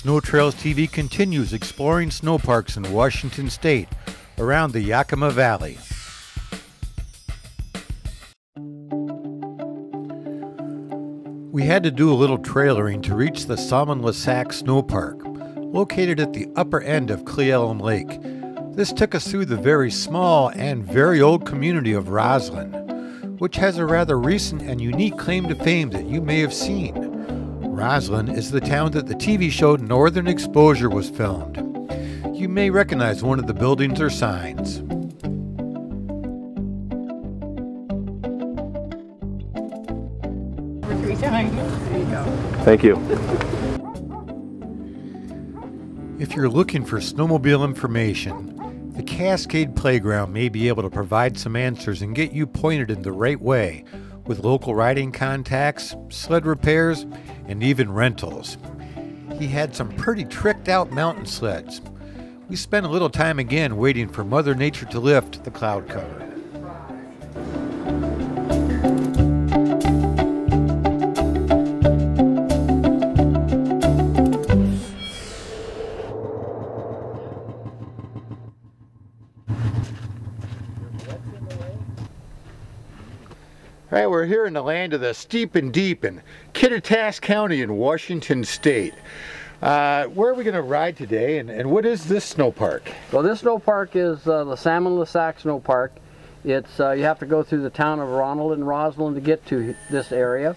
Snow Trails TV continues exploring snow parks in Washington State around the Yakima Valley. We had to do a little trailering to reach the Salmon-Lesac Sno Park, located at the upper end of Cle Elum Lake. This took us through the very small and very old community of Roslyn, which has a rather recent and unique claim to fame that you may have seen. Roslyn is the town that the TV show Northern Exposure was filmed. You may recognize one of the buildings or signs. There you go. Thank you. If you're looking for snowmobile information, the Cascade Playground may be able to provide some answers and get you pointed in the right way with local riding contacts, sled repairs, and even rentals. He had some pretty tricked out mountain sleds. We spent a little time again waiting for Mother Nature to lift the cloud cover. All right, we're here in the land of the steep and deep in Kittitas County in Washington State. Where are we going to ride today, and what is this snow park? Well, this snow park is the Salmon-Lesac Sno Park. It's you have to go through the town of Ronald and Roslyn to get to this area,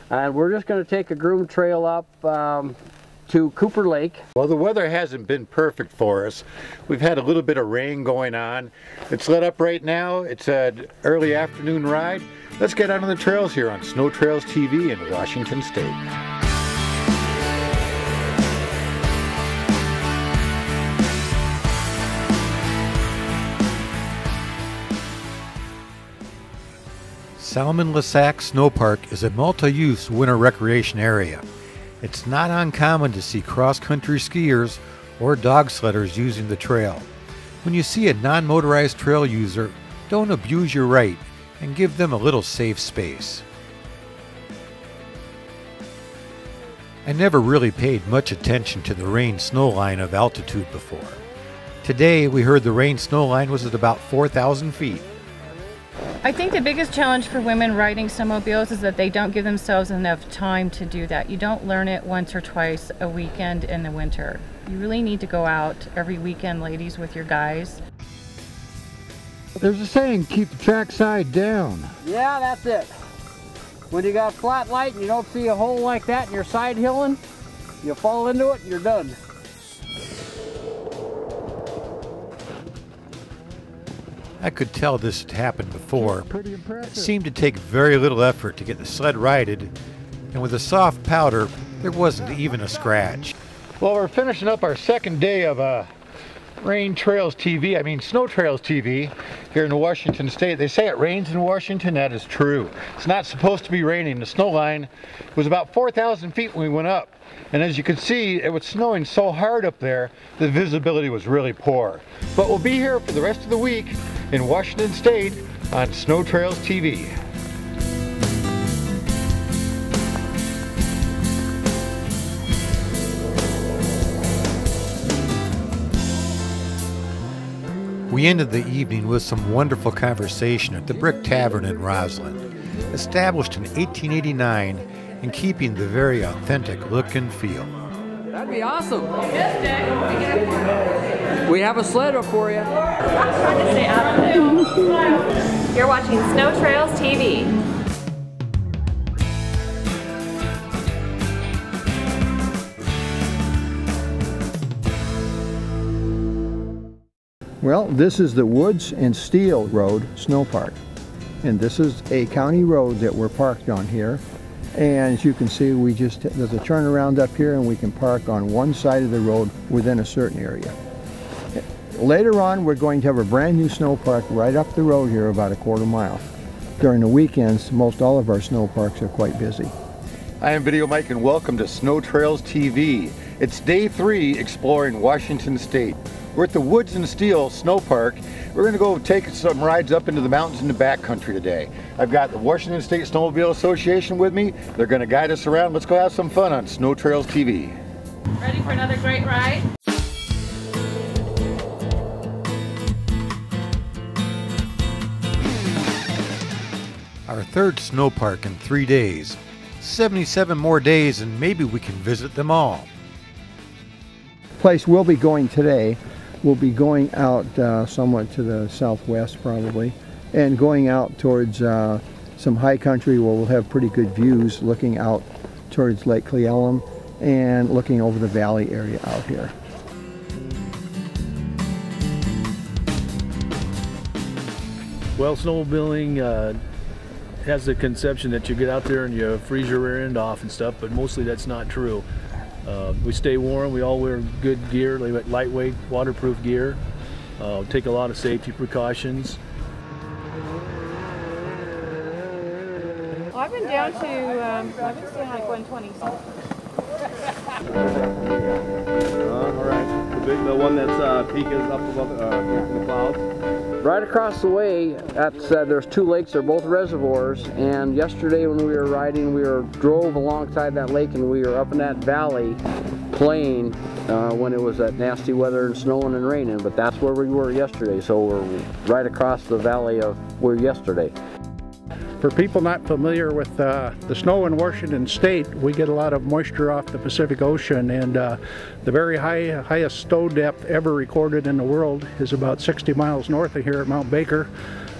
and we're just going to take a groomed trail up to Cooper Lake. Well, the weather hasn't been perfect for us. We've had a little bit of rain going on. It's lit up right now. It's an early afternoon ride. Let's get out on the trails here on Sno Trails TV in Washington State. Salmon-Lesac Sno Park is a multi-use winter recreation area. It's not uncommon to see cross-country skiers or dog sledders using the trail. When you see a non-motorized trail user, don't abuse your right and give them a little safe space. I never really paid much attention to the rain-snow line of altitude before. Today we heard the rain-snow line was at about 4,000 feet. I think the biggest challenge for women riding snowmobiles is that they don't give themselves enough time to do that. You don't learn it once or twice a weekend in the winter. You really need to go out every weekend, ladies, with your guys. There's a saying, keep the track side down. Yeah, that's it. When you got flat light and you don't see a hole like that and you're side hilling, you fall into it and you're done. I could tell this had happened before. Pretty impressive. It seemed to take very little effort to get the sled righted, and with a soft powder, there wasn't even a scratch. Well, we're finishing up our second day of Sno Trails TV here in Washington State. They say it rains in Washington. That is true. It's not supposed to be raining. The snow line was about 4,000 feet when we went up. And as you can see, it was snowing so hard up there, the visibility was really poor. But we'll be here for the rest of the week in Washington State on Sno Trails TV. We ended the evening with some wonderful conversation at the Brick Tavern in Roslyn, established in 1889 and keeping the very authentic look and feel. That'd be awesome. We have a sled up for you. You're watching Sno Trails TV. Well, this is the Woods and Steele Road Sno Park, and this is a county road that we're parked on here. And as you can see, there's a turnaround up here, and we can park on one side of the road within a certain area. Later on, we're going to have a brand new snow park right up the road here, about a quarter mile. During the weekends, most all of our snow parks are quite busy. I am Video Mike, and welcome to Sno Trails TV. It's day 3 exploring Washington State. We're at the Woods and Steele Sno Park. We're going to go take some rides up into the mountains in the backcountry today. I've got the Washington State Snowmobile Association with me. They're going to guide us around. Let's go have some fun on Sno Trails TV. Ready for another great ride? Our third snow park in 3 days. 77 more days and maybe we can visit them all. Place we'll be going today, we'll be going out somewhat to the southwest probably, and going out towards some high country where we'll have pretty good views looking out towards Lake Cle Elum and looking over the valley area out here. Well, snowmobiling has the conception that you get out there and you freeze your rear end off and stuff, but mostly that's not true. We stay warm, we all wear good gear, lightweight, waterproof gear, take a lot of safety precautions. Well, I've been down to, I've been staying like 120 something. All right, the one that's peak is up above in the clouds. Right across the way, there's two lakes. They're both reservoirs. And yesterday when we were riding, we drove alongside that lake, and we were up in that valley playing when it was that nasty weather and snowing and raining. But that's where we were yesterday. So we're right across the valley of where yesterday. For people not familiar with the snow in Washington State, we get a lot of moisture off the Pacific Ocean, and the very highest snow depth ever recorded in the world is about 60 miles north of here at Mount Baker,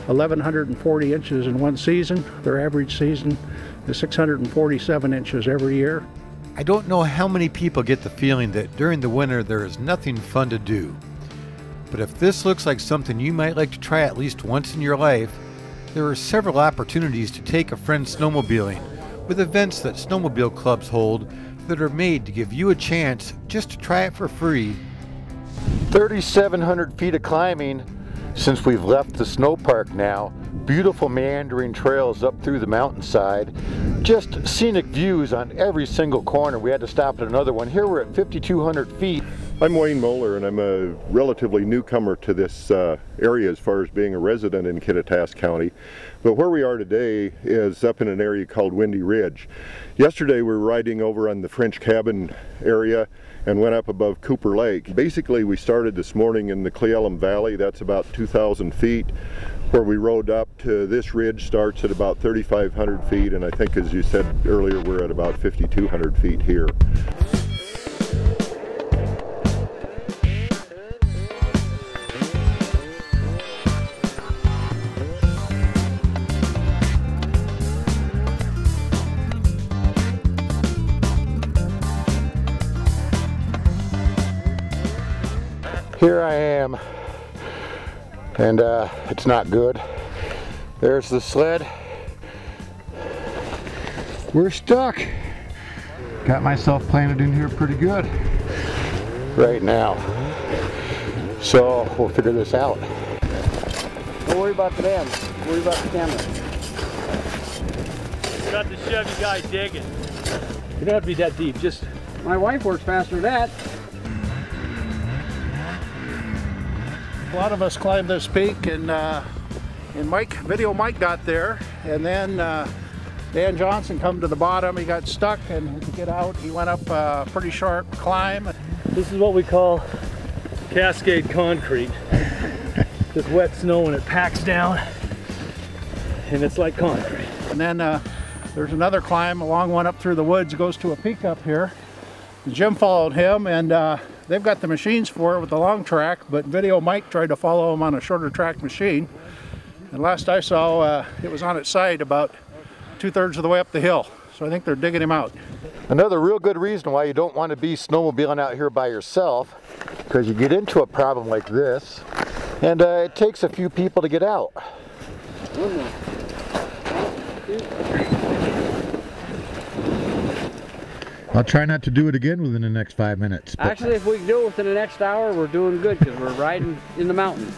1,140 inches in one season. Their average season is 647 inches every year. I don't know how many people get the feeling that during the winter there is nothing fun to do. But if this looks like something you might like to try at least once in your life, there are several opportunities to take a friend snowmobiling with events that snowmobile clubs hold that are made to give you a chance just to try it for free. 3,700 feet of climbing since we've left the snow park now. Beautiful meandering trails up through the mountainside. Just scenic views on every single corner. We had to stop at another one. Here we're at 5,200 feet. I'm Wayne Moeller, and I'm a relatively newcomer to this area as far as being a resident in Kittitas County. But where we are today is up in an area called Windy Ridge. Yesterday we were riding over on the French Cabin area and went up above Cooper Lake. Basically we started this morning in the Cle Elum Valley. That's about 2,000 feet. Where we rode up to this ridge starts at about 3,500 feet, and I think, as you said earlier, we're at about 5,200 feet here. Here I am, and it's not good. There's the sled. We're stuck. Got myself planted in here pretty good right now. So we'll figure this out. Don't worry about the van. Worry about the camera. Got the Chevy guy digging. You don't have to be that deep, just... My wife works faster than that. A lot of us climbed this peak, and Video Mike got there, and then Dan Johnson come to the bottom. He got stuck, and to get out, he went up a pretty sharp climb. This is what we call cascade concrete. Just wet snow and it packs down, and it's like concrete. And then there's another climb, a long one up through the woods, goes to a peak up here. Jim followed him, and they've got the machines for it with the long track, but Video Mike tried to follow him on a shorter track machine. And last I saw, it was on its side about 2/3 of the way up the hill. So I think they're digging him out. Another real good reason why you don't want to be snowmobiling out here by yourself, because you get into a problem like this, and it takes a few people to get out. I'll try not to do it again within the next 5 minutes. Actually, if we can do it within the next hour, we're doing good because we're riding in the mountains.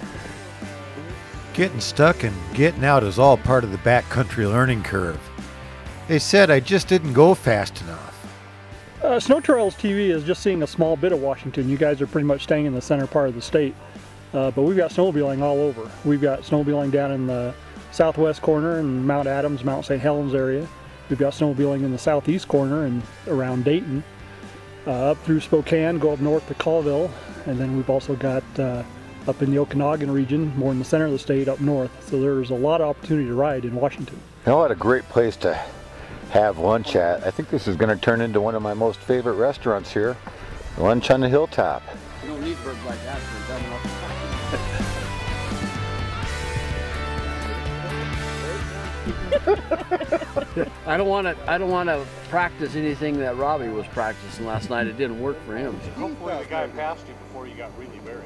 Getting stuck and getting out is all part of the backcountry learning curve. They said I just didn't go fast enough. SnowTrailsTV is just seeing a small bit of Washington. You guys are pretty much staying in the center part of the state. But we've got snowmobiling all over. We've got snowmobiling down in the southwest corner in Mount Adams, Mount St. Helens area. We've got snowmobiling in the southeast corner and around Dayton. up through Spokane, go up north to Colville, and then we've also got up in the Okanagan region, more in the center of the state, up north. So there's a lot of opportunity to ride in Washington. You know what a great place to have lunch at? I think this is going to turn into one of my most favorite restaurants here. Lunch on the hilltop. You don't need birds like that for dumb enough. I don't want to practice anything that Robbie was practicing last night. It didn't work for him. Hopefully the guy passed you before you got really buried.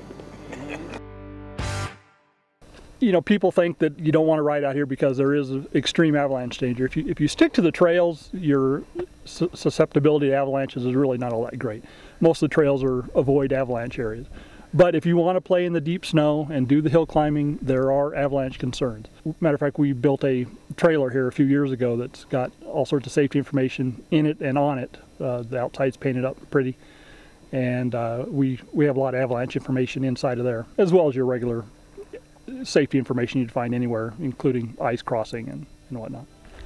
You know, people think that you don't want to ride out here because there is extreme avalanche danger. If you stick to the trails, your susceptibility to avalanches is really not all that great. Most of the trails are avoid avalanche areas. But if you want to play in the deep snow and do the hill climbing, there are avalanche concerns. Matter of fact, we built a trailer here a few years ago that's got all sorts of safety information in it and on it. The outside's painted up pretty. And we have a lot of avalanche information inside of there, as well as your regular safety information you'd find anywhere, including ice crossing and whatnot.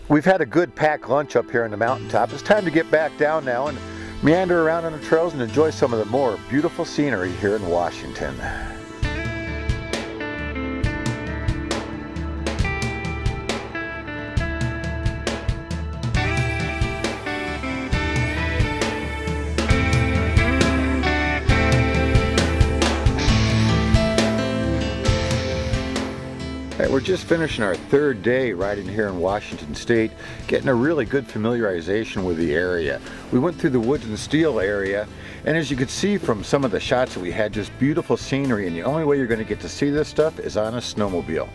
We've had a good packed lunch up here on the mountaintop. It's time to get back down now and meander around on the trails and enjoy some of the more beautiful scenery here in Washington. We're just finishing our third day riding here in Washington State, getting a really good familiarization with the area. We went through the woods and Steele area, and as you could see from some of the shots that we had, just beautiful scenery, and the only way you're going to get to see this stuff is on a snowmobile.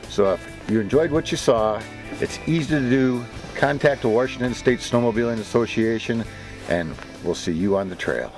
So if you enjoyed what you saw, it's easy to do. Contact the Washington State Snowmobiling Association, and we'll see you on the trail.